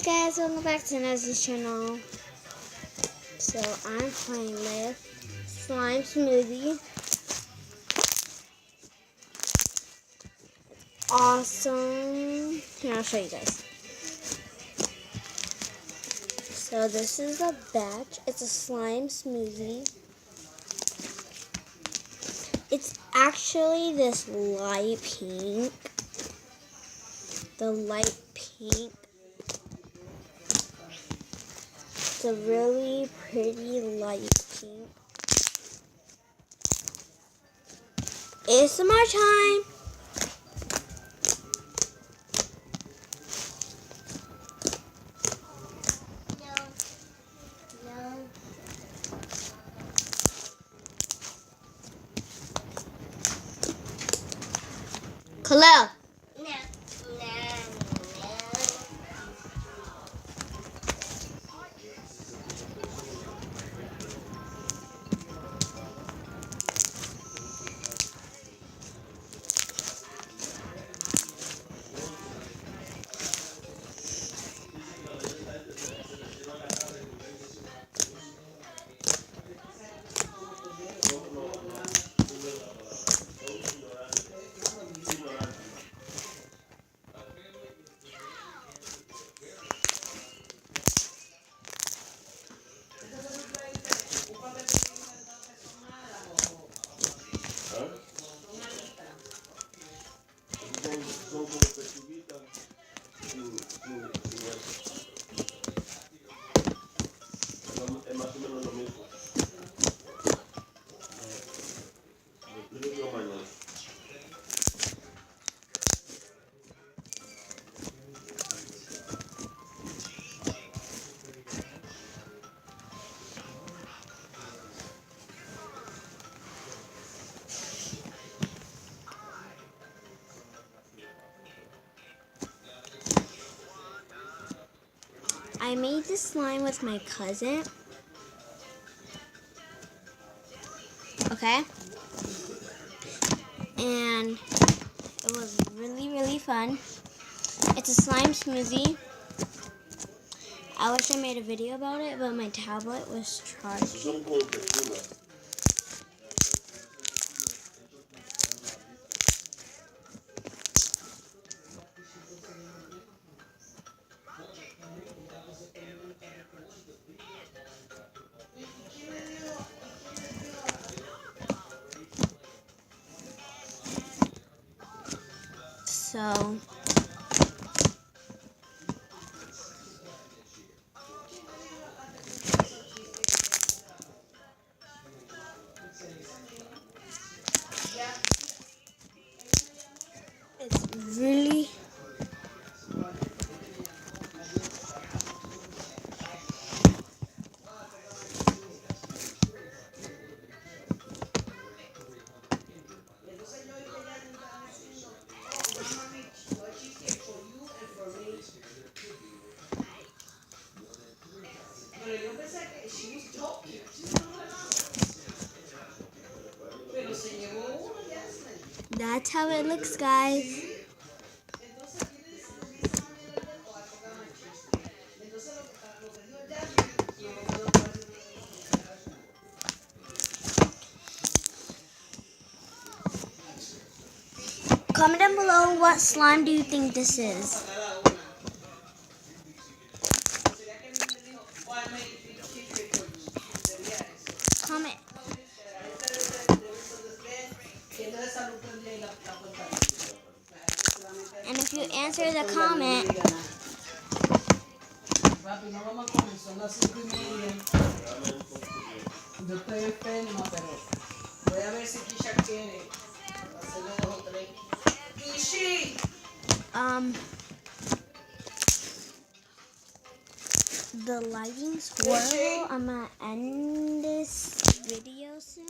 guys, welcome back to Nazi's channel. So I'm playing with Slime Smoothie. Awesome. Here, I'll show you guys. So this is the batch. It's a slime smoothie. It's actually this light pink. The light pink. It's a really pretty light pink. ASMR time! Khalil. I made this slime with my cousin. Okay? And it was really fun. It's a slime smoothie. I wish I made a video about it, but my tablet was charged. So it's really that's how it looks, guys. Comment down below, what slime do you think this is? Comment. And if you answer the comment, the lighting's horrible. I'm gonna end this video soon.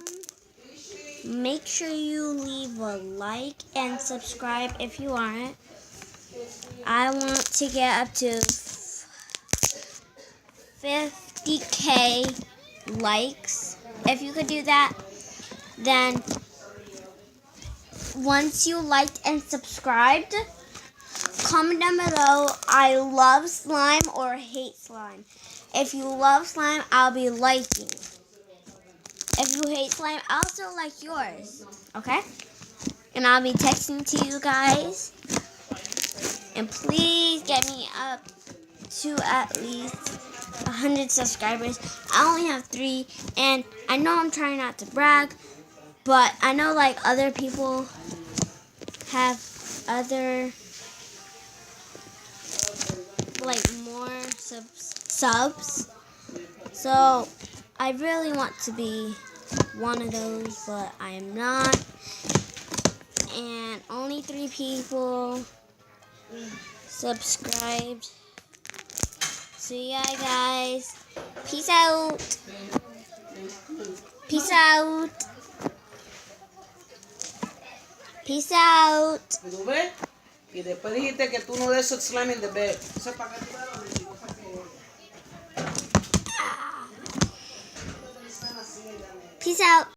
Make sure you leave a like and subscribe if you aren't. I want to get up to 50K likes. If you could do that, then once you liked and subscribed, comment down below, I love slime or hate slime. If you love slime, I'll be liking. If you hate slime, I'll still like yours. Okay? And I'll be texting to you guys. And please get me up to at least 100 subscribers. I only have 3. And I know I'm trying not to brag. But I know like other people have other like more subs. So I really want to be one of those, but I am not. And only 3 people subscribed. So yeah, guys. Peace out. Peace out. Peace out. Y después dijiste que tú no des slime in the bed. Eso es para que tú veas lo mentirosa que es. Peace out.